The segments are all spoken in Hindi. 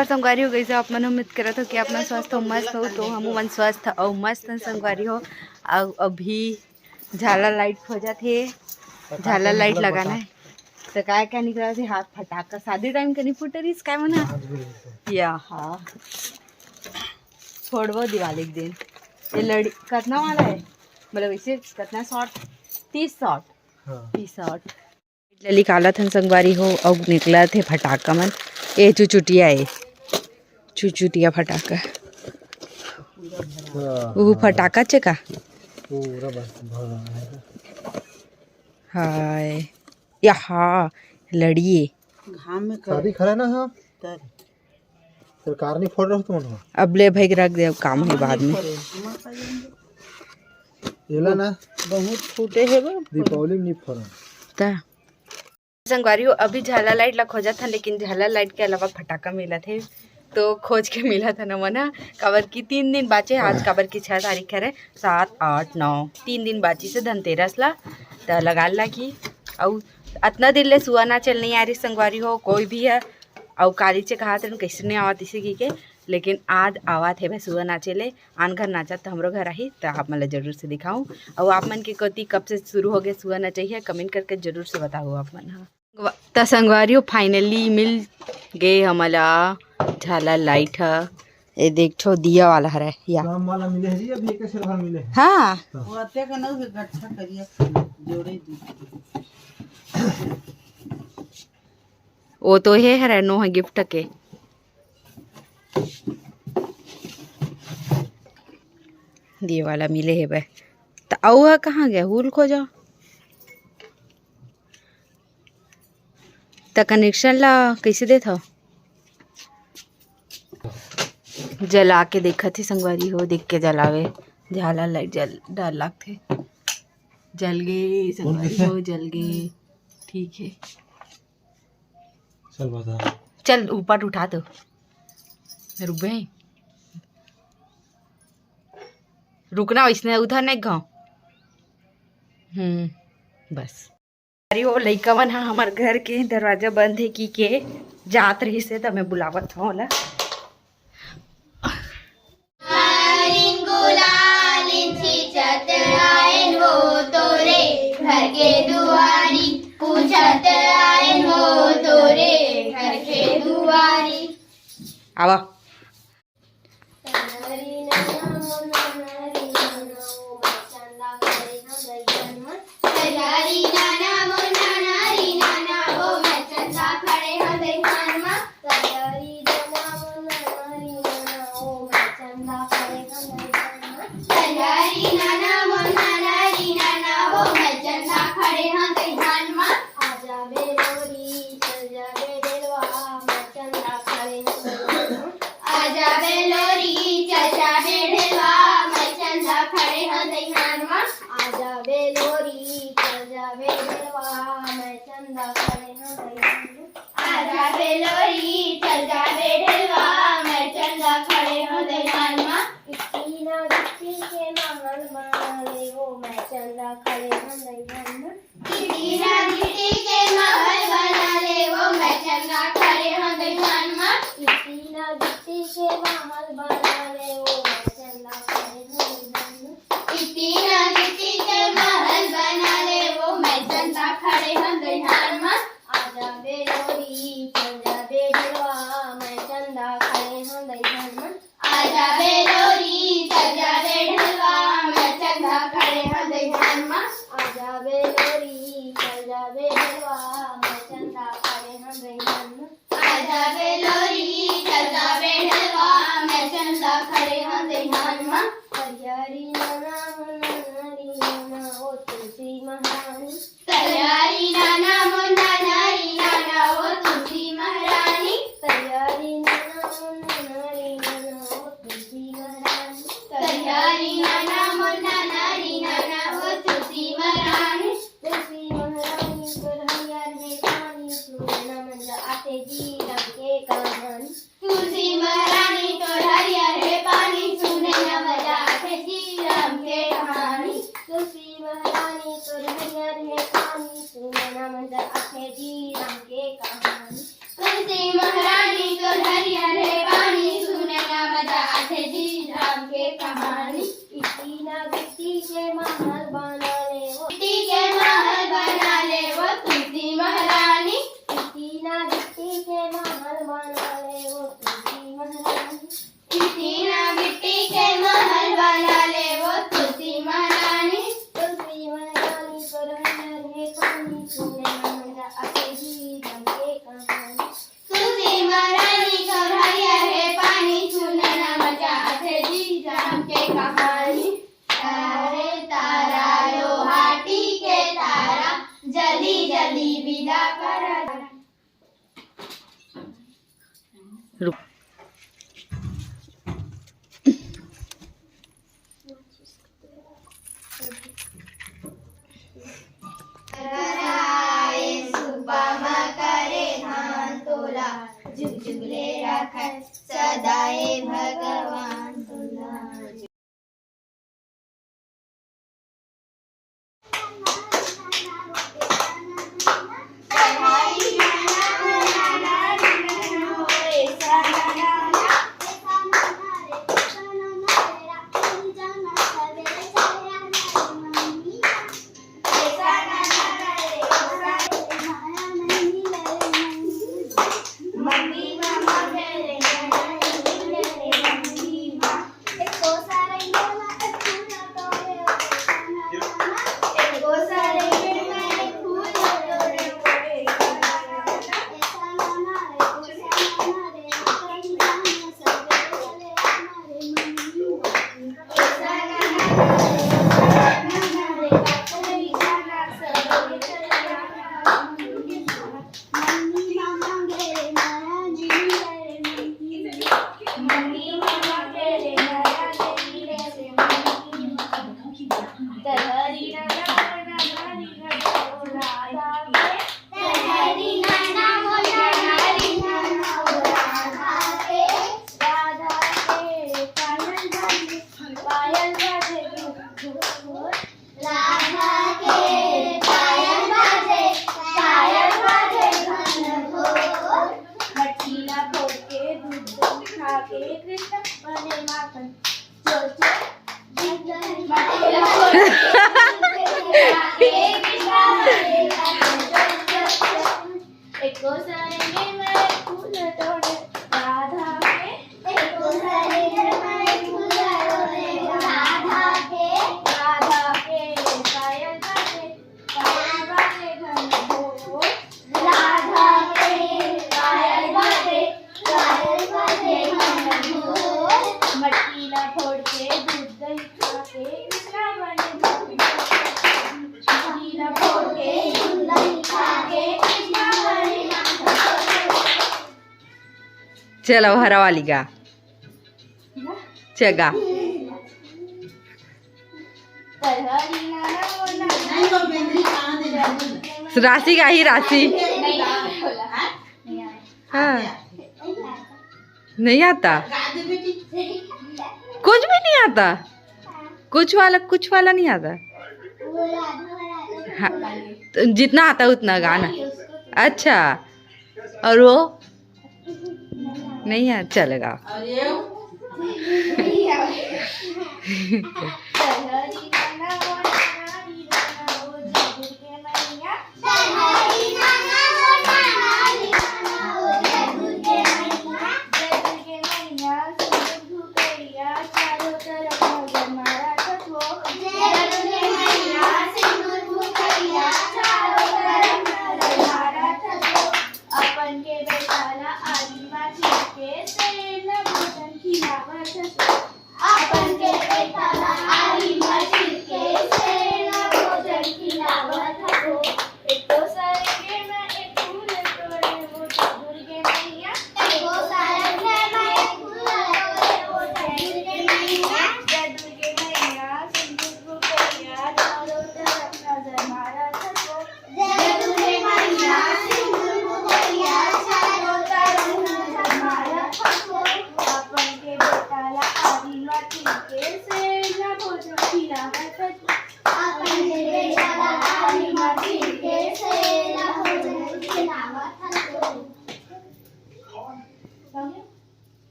नमस्कार संगवारी हो गई से आप मन उम्मीद करत हो कि अपना स्वास्थ्य मस्त हो तो हम मन स्वस्थ और मस्त संगवारी हो। अभी झाला लाइट हो जाते झाला लाइट लगाना है तो क्या निकला थे हाथ फटाका शादी टाइम का नहीं फुटरीस काय मना या हाँ छोड़ो दिवाली के दिन ये लड़ी कितना वाला है मतलब इसे कितना शॉट 30 शॉट 30 शॉट लली काला थन संगवारी हो और निकला थे फटाका मन ए चुचुटिया है चुचुटिया फटाका वो फटाका चे का हाय या हाँ लड़िए घाम में शादी खरा ना हाँ सरकार नहीं फोड़ रहा तुम अब ले भाई रख दे अब काम है बाद में येला ना बहुत फूटे है वो दीपावली में नहीं फोड़ा ता संगवारी हो अभी झाला लाइट ला खोजा था लेकिन झाला लाइट के अलावा फटाका मिला थे तो खोज के मिला था ना मना काबर की 3 दिन बाचे आज काबर की 6 तारीख है 7 8 9 3 दिन बाची से धनतेरस ला तो लगा ला की और इतना दिन ले सुआ ना चल नहीं आ रही संगवारी हो कोई भी है और काली से कहा था कैसे नहीं आवा इसे की के लेकिन आज आवा थे भाई सुबह नाचे ले आन घर नाचा तो हमारो घर आई तो आप मतलब जरूर से दिखाऊं और आप मन के कति कब से शुरू हो गए सुबह ना चाहिए कमेंट करके जरूर से बताओ आप मन। हाँ तो संगवारियों फाइनली मिल गए हमारा झाला लाइट है ये देखो दिया वाला है या काम वाला मिले है जी अभी एक सिरफा मिले हाँ होते का ना गट्ठा करिए जोड़े दी वो तो है नो है गिफ्ट के दिए वाला मिले है भाई तो औ कहाँ गया हुल खो जाओ तो कनेक्शन ला कैसे देता जला के देखा थी संगवारी हो देख के जलावे झाला लाइट जल डर लगते जल गए संगवारी हो जल गए ठीक है चल बता चल ऊपर उठा दो रुक गए रुकना इसने उधर नहीं गाँव बस अरे वो लड़का मन हाँ हमारे घर के दरवाजा बंद है की के जात रही से तो मैं बुलावत हूँ ला घर के दुआरी पूछत आए हो तोरे घर के दुआरी आवा टीना मिट्टी के महल बना ले वो तुलसी महारानी। तुलसी महारानी को रहे पानी सुने मेरा अकेली रंग के कहानी। तुलसी महारानी को रहे पानी सुने ना मजा अकेली रंग के कहानी। तारे तारा लोहाटी के तारा जल्दी जल्दी विदा करा। रुक कराए सुबह करे धान तोला जुग जुगले रखे सदाए भगवान तोला। चलो हरा वाली गा चगा राशि का ही राशि हाँ नहीं आता कुछ भी नहीं आता कुछ वाला नहीं आता हाँ, तो जितना आता उतना गाना अच्छा और वो नहीं यार चलेगा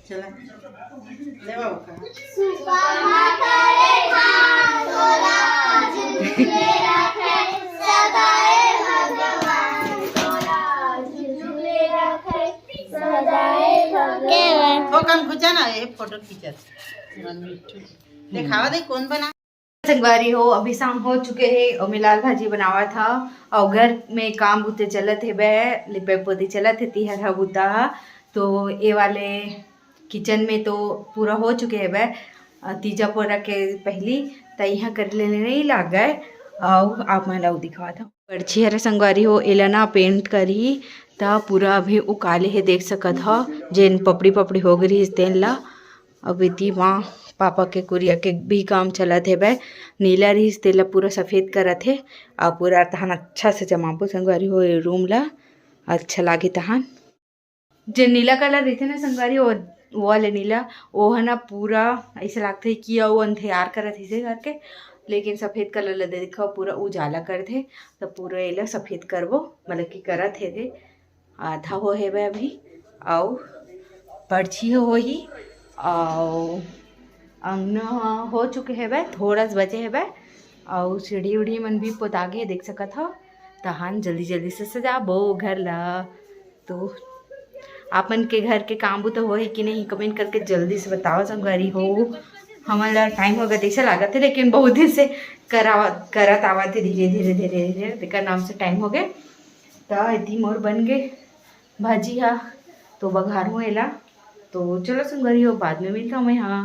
चला लेवा का सुबह करे काम खुचा ना ये फोटो खींचत मन मिठू दिखावा दे कौन बना संगवारी हो अभी शाम हो चुके हैं और मैं लाल भाजी बनावा था और घर में काम बुते चलत है बे लिपे पोती चलत है तिहर बुता तो ये वाले किचन में तो पूरा हो चुके हैं बे तीजा पोरा के पहली तो यहाँ कर लेने नहीं लाग गए और आप मैं लाऊ दिखा था पर्ची हरे संगवारी हो एला ना पेंट करी ता पूरा अभी वो काले है देख सकत हो जेन पपड़ी पपड़ी हो गई तेन ला अभी ती वहाँ पापा के कुरिया के भी काम चलत है बे नीला रहीस तेला पूरा सफ़ेद करत है और पूरा तहन अच्छा से जमाबो संगवारी हो रूम ला अच्छा लागे तहन जे नीला कलर रहते ना संगवारी वो वाले नीला वो है ना पूरा ऐसा लगता है कि वो अंधेर करत इसे करके लेकिन सफ़ेद कलर ला देखो पूरा उजाला कर थे तो पूरा एला सफ़ेद करबो मतलब कि करत है थे आधा हो है बे अभी और पर्ची हो ही और अंगना हो चुके हैं बे थोड़ा सा बचे है बे और सीढ़ी उढ़ी मन भी पोतागे देख सकत हो तहान जल्दी जल्दी से सजाबो घर ला तो आपन के घर के काम तो हो ही कि नहीं कमेंट करके जल्दी से बताओ संगवारी हो हमारा टाइम होगा ऐसा लगा थे लेकिन बहुत दिन से करत आवा थे धीरे धीरे धीरे धीरे तेकर नाम से टाइम हो गए तो इतनी मोर बन गए भाजी हाँ तो बघार हो एला तो चलो संगवारी हो बाद में मिलता हूँ मैं हाँ